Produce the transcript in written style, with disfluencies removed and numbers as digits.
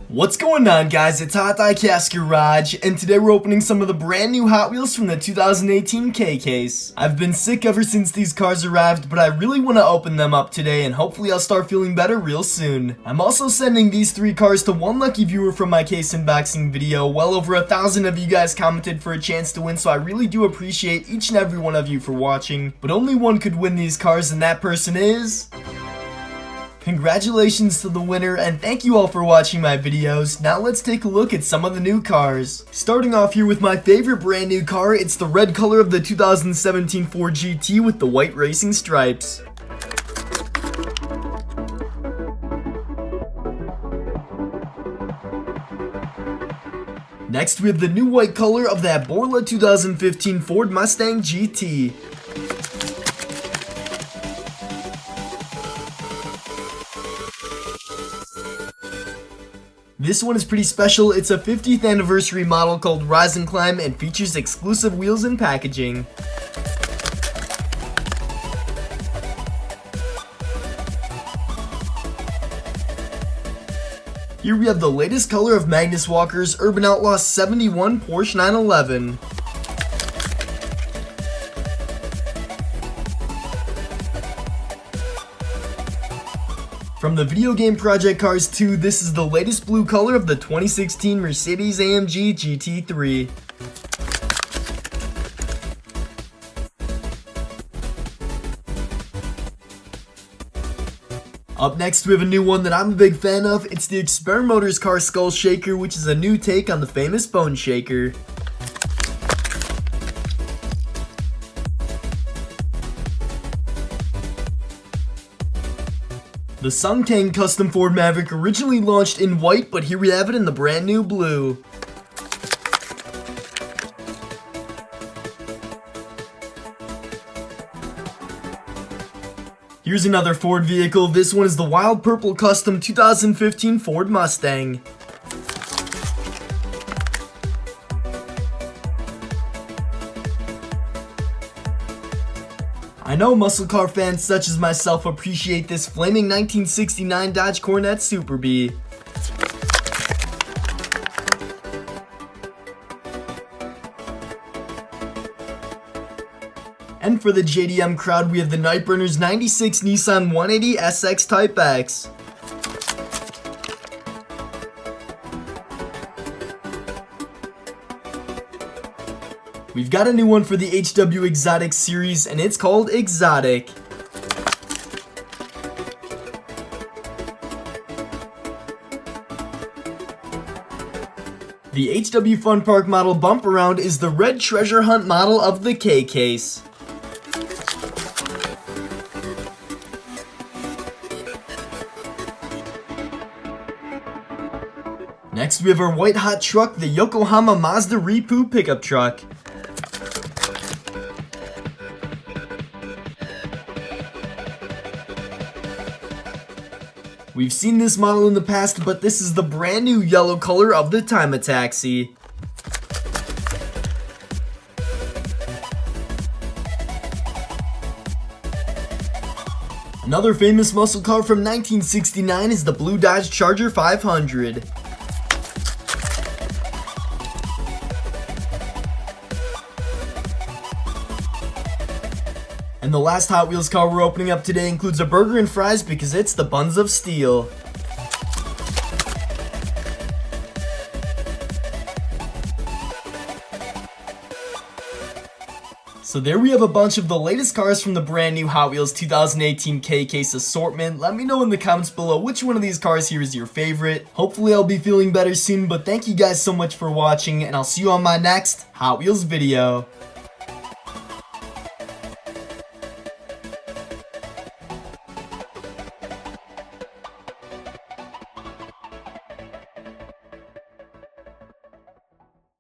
What's going on, guys? It's HotDiecast Garage, and today we're opening some of the brand new Hot Wheels from the 2018 K case. I've been sick ever since these cars arrived, but I really want to open them up today, and hopefully I'll start feeling better real soon. I'm also sending these 3 cars to one lucky viewer from my case unboxing video. Well over 1,000 of you guys commented for a chance to win, so I really do appreciate each and every one of you for watching. But only one could win these cars, and that person is... Congratulations to the winner, and thank you all for watching my videos. Now let's take a look at some of the new cars. Starting off here with my favorite brand new car, it's the red color of the 2017 Ford GT with the white racing stripes. Next we have the new white color of that Borla 2015 Ford Mustang GT. This one is pretty special. It's a 50th anniversary model called Rise and Climb and features exclusive wheels and packaging. Here we have the latest color of Magnus Walker's Urban Outlaw 71 Porsche 911. From the video game Project Cars 2, this is the latest blue color of the 2016 Mercedes-AMG GT3. Up next we have a new one that I'm a big fan of. It's the Experimotors car Skull Shaker, which is a new take on the famous Bone Shaker. The Suntan custom Ford Maverick originally launched in white, but here we have it in the brand new blue. Here's another Ford vehicle. This one is the Wild Purple Custom 2015 Ford Mustang. I know muscle car fans such as myself appreciate this flaming 1969 Dodge Corvette Super Bee. And for the JDM crowd, we have the Nightburners 96 Nissan 180 SX Type X. We've got a new one for the HW Exotic series, and it's called Exotic. The HW Fun Park model bump around is the red treasure hunt model of the K case. Next we have our white hot truck, the Yokohama Mazda Repu pickup truck. We've seen this model in the past, but this is the brand new yellow color of the Time Taxi. Another famous muscle car from 1969 is the blue Dodge Charger 500. And the last Hot Wheels car we're opening up today includes a burger and fries because it's the Buns of Steel. So there we have a bunch of the latest cars from the brand new Hot Wheels 2018 K case assortment. Let me know in the comments below which one of these cars here is your favorite. Hopefully I'll be feeling better soon, but thank you guys so much for watching, and I'll see you on my next Hot Wheels video.